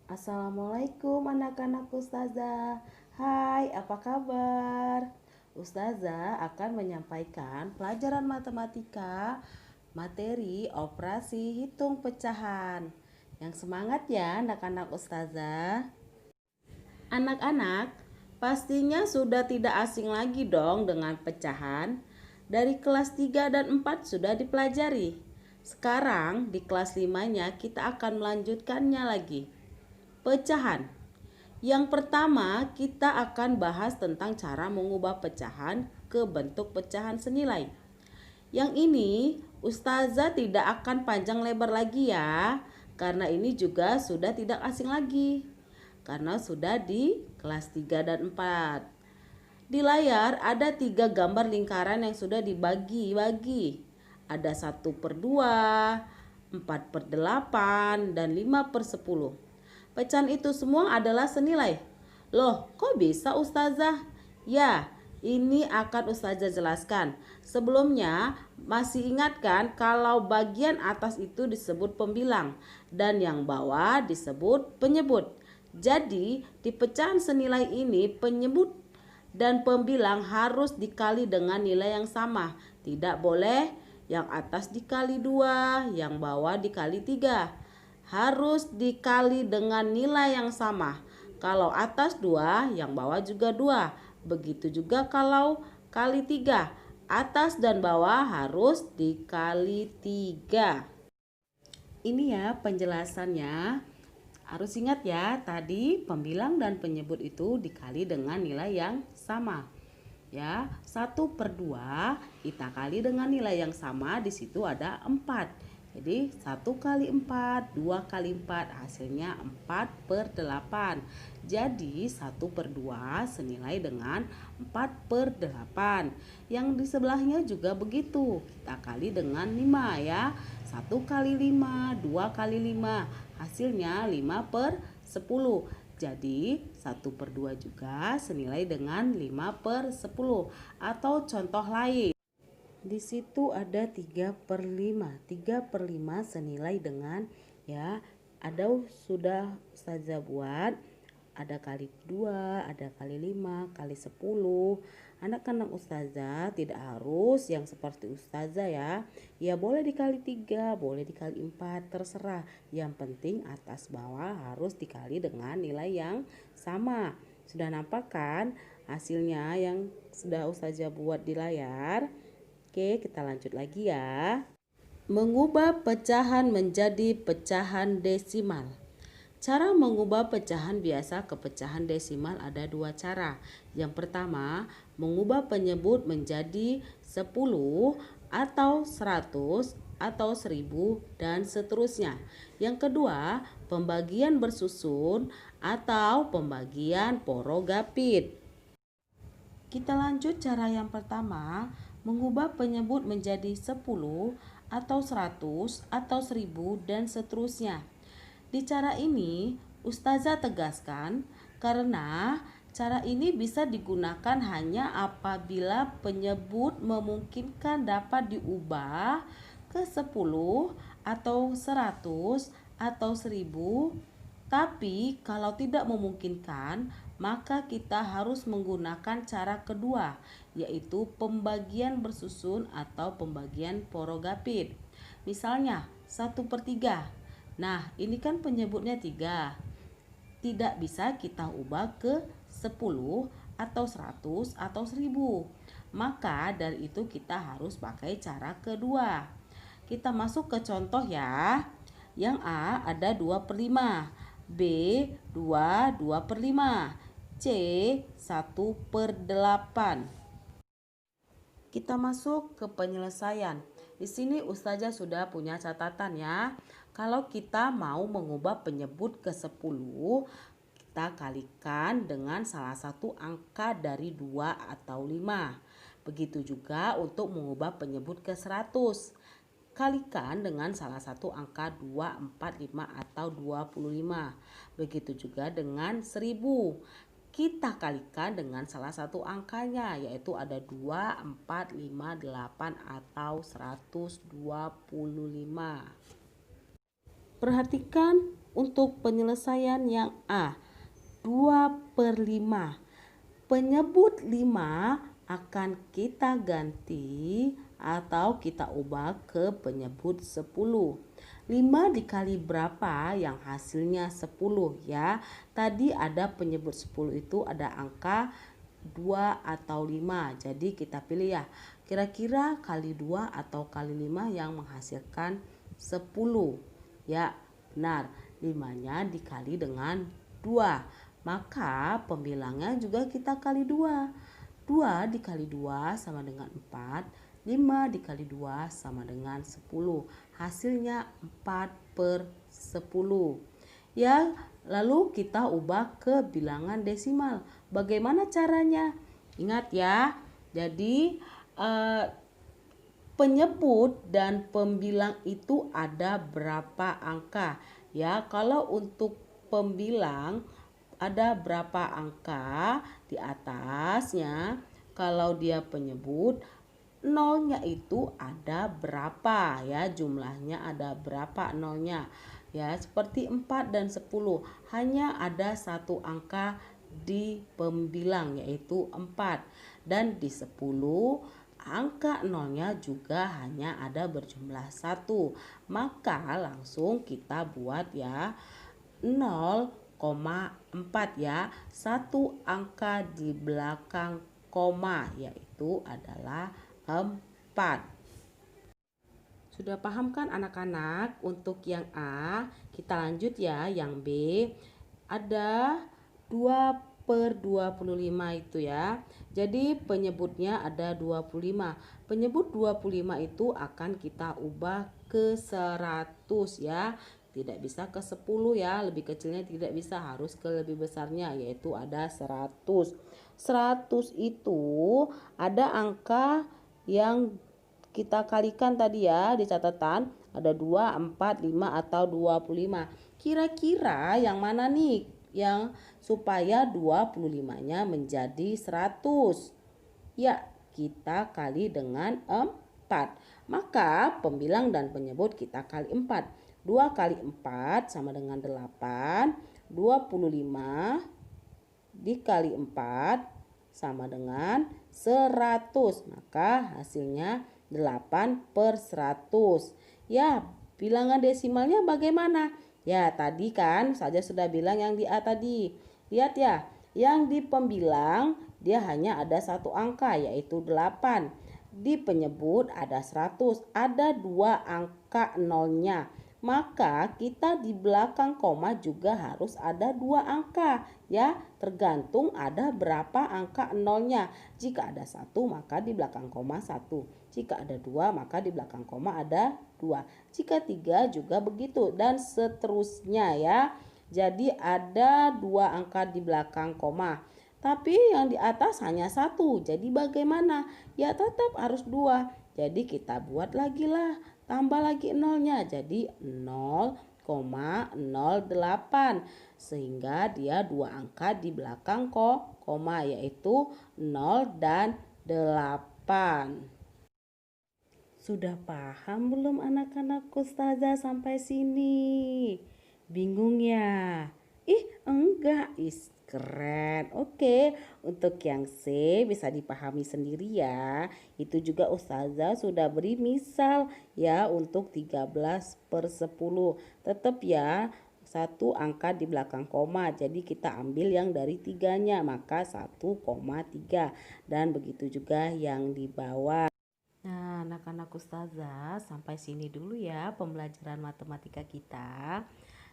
Assalamualaikum anak-anak Ustazah. Hai, apa kabar? Ustazah akan menyampaikan pelajaran matematika materi operasi hitung pecahan. Yang semangat ya anak-anak Ustazah. Anak-anak, pastinya sudah tidak asing lagi dong dengan pecahan. Dari kelas 3 dan 4 sudah dipelajari. Sekarang di kelas 5-nya kita akan melanjutkannya lagi. Pecahan. Yang pertama, kita akan bahas tentang cara mengubah pecahan ke bentuk pecahan senilai. Yang ini, Ustazah tidak akan panjang lebar lagi ya, karena ini juga sudah tidak asing lagi. Karena sudah di kelas 3 dan 4. Di layar ada 3 gambar lingkaran yang sudah dibagi-bagi. Ada 1/2, 4/8, dan 5/10. Pecahan itu semua adalah senilai. Loh, kok bisa Ustazah? Ya, ini akan Ustazah jelaskan. Sebelumnya, masih ingatkan kalau bagian atas itu disebut pembilang dan yang bawah disebut penyebut. Jadi, di pecahan senilai ini penyebut dan pembilang harus dikali dengan nilai yang sama. Tidak boleh yang atas dikali 2, yang bawah dikali 3. Harus dikali dengan nilai yang sama. Kalau atas 2, yang bawah juga 2. Begitu juga kalau kali 3. Atas dan bawah harus dikali 3. Ini ya penjelasannya. Harus ingat ya, tadi pembilang dan penyebut itu dikali dengan nilai yang sama. Ya, 1/2 kita kali dengan nilai yang sama, di situ ada 4. Jadi 1 kali 4, 2 kali 4, hasilnya 4/8. Jadi 1/2 senilai dengan 4/8. Yang di sebelahnya juga begitu, kita kali dengan 5 ya. 1 kali 5, 2 kali 5, hasilnya 5/10. Jadi 1/2 juga senilai dengan 5/10. Atau contoh lain, di situ ada 3/5. 3/5 senilai dengan, ya, ada sudah Ustazah buat, ada kali 2, ada kali 5, kali 10. Anak-anak Ustazah tidak harus yang seperti Ustazah ya. Ya boleh dikali 3, boleh dikali 4, terserah. Yang penting atas bawah harus dikali dengan nilai yang sama. Sudah nampak kan hasilnya yang sudah Ustazah buat di layar? Oke, kita lanjut lagi ya. Mengubah pecahan menjadi pecahan desimal. Cara mengubah pecahan biasa ke pecahan desimal ada 2 cara. Yang pertama, mengubah penyebut menjadi 10 atau 100 atau 1000 dan seterusnya. Yang kedua, pembagian bersusun atau pembagian porogapit. Kita lanjut cara yang pertama, mengubah penyebut menjadi 10 atau 100 atau 1000 dan seterusnya. Di cara ini, Ustazah tegaskan karena cara ini bisa digunakan hanya apabila penyebut memungkinkan dapat diubah ke 10 atau 100 atau 1000. Tapi kalau tidak memungkinkan, maka kita harus menggunakan cara kedua, yaitu pembagian bersusun atau pembagian porogapit. Misalnya 1/3. Nah, ini kan penyebutnya 3. Tidak bisa kita ubah ke 10 atau 100 atau 1000. Maka dari itu kita harus pakai cara kedua. Kita masuk ke contoh ya. Yang A ada 2/5, B 2/5, C 1/8. Kita masuk ke penyelesaian. Di sini Ustazah sudah punya catatan ya. Kalau kita mau mengubah penyebut ke 10, kita kalikan dengan salah satu angka dari 2 atau 5. Begitu juga untuk mengubah penyebut ke 100. Kalikan dengan salah satu angka 2, 4, 5 atau 25. Begitu juga dengan 1000. Kita kalikan dengan salah satu angkanya, yaitu ada 2, 4, 5, 8 atau 125. Perhatikan Untuk penyelesaian yang A, 2/5. Penyebut 5 akan kita ganti atau kita ubah ke penyebut 10. 5 dikali berapa yang hasilnya 10 ya. Tadi ada penyebut 10 itu ada angka 2 atau 5. Jadi kita pilih ya. Kira-kira kali 2 atau kali 5 yang menghasilkan 10. Ya, benar. 5-nya dikali dengan 2. Maka pembilangnya juga kita kali 2. 2 dikali 2 sama dengan 4. 5 dikali 2 sama dengan 10. Hasilnya 4/10. Ya, lalu kita ubah ke bilangan desimal. Bagaimana caranya? Ingat ya. Jadi penyebut dan pembilang itu ada berapa angka? Ya, kalau untuk pembilang ada berapa angka di atasnya. Kalau dia penyebut, nolnya itu ada berapa ya, jumlahnya ada berapa nolnya ya, seperti 4 dan 10 hanya ada satu angka di pembilang yaitu 4, dan di 10 angka nolnya juga hanya ada berjumlah 1. Maka langsung kita buat ya 0,4 ya, satu angka di belakang koma yaitu adalah 4. Sudah paham kan anak-anak? Untuk yang A, kita lanjut ya. Yang B, ada 2/25 itu ya. Jadi penyebutnya ada 25. Penyebut 25 itu akan kita ubah ke 100 ya. Tidak bisa ke 10 ya, lebih kecilnya tidak bisa, harus ke lebih besarnya yaitu ada 100. 100 itu ada angka yang kita kalikan tadi ya di catatan, ada 2, 4, 5 atau 25. Kira-kira yang mana nih yang supaya 25-nya menjadi 100? Ya, kita kali dengan 4. Maka pembilang dan penyebut kita kali 4. 2 kali 4 sama dengan 8. 25 dikali 4 sama dengan 100. Maka hasilnya 8/100. Ya, bilangan desimalnya bagaimana? Ya, tadi kan saja sudah bilang yang di A tadi. Lihat ya, yang di pembilang dia hanya ada satu angka yaitu 8. Di penyebut ada 100, ada dua angka nolnya. Maka kita di belakang koma juga harus ada dua angka ya, tergantung ada berapa angka nolnya. Jika ada 1 maka di belakang koma 1. Jika ada 2 maka di belakang koma ada 2. Jika 3 juga begitu dan seterusnya ya. Jadi ada 2 angka di belakang koma. Tapi yang di atas hanya 1. Jadi bagaimana? Ya tetap harus 2. Jadi kita buat lagi lah, tambah lagi nolnya, jadi 0,08, sehingga dia dua angka di belakang koma yaitu 0 dan 8. Sudah paham belum anak-anak Ustazah sampai sini? Bingung ya? Enggak, keren. Oke, untuk yang C bisa dipahami sendiri ya. Itu juga Ustazah sudah beri misal ya untuk 13/10. Tetap ya, satu angka di belakang koma. Jadi kita ambil yang dari tiganya, maka 1,3. Dan begitu juga yang di bawah. Nah, anak-anak Ustazah, sampai sini dulu ya pembelajaran matematika kita.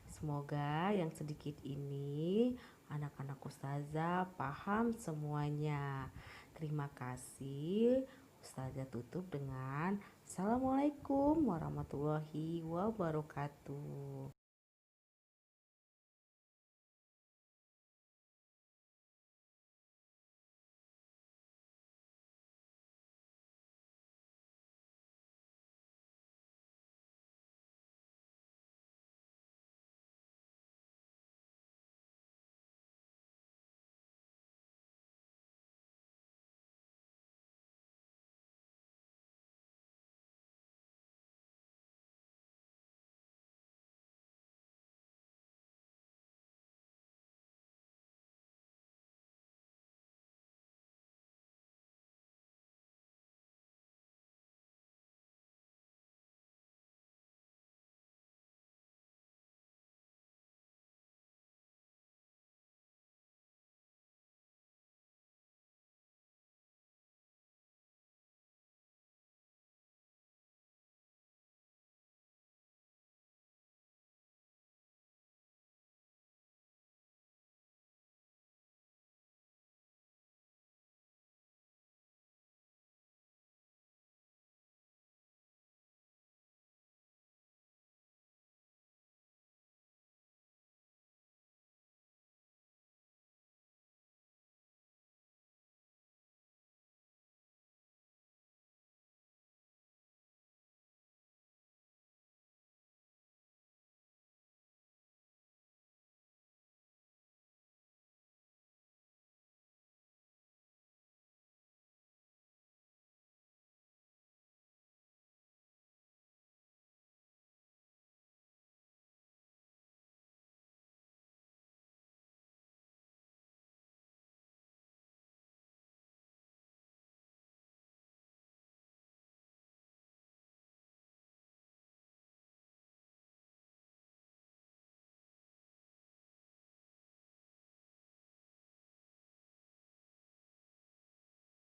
Semoga yang sedikit ini anak-anak Ustazah paham semuanya. Terima kasih. Ustazah tutup dengan Assalamualaikum warahmatullahi wabarakatuh.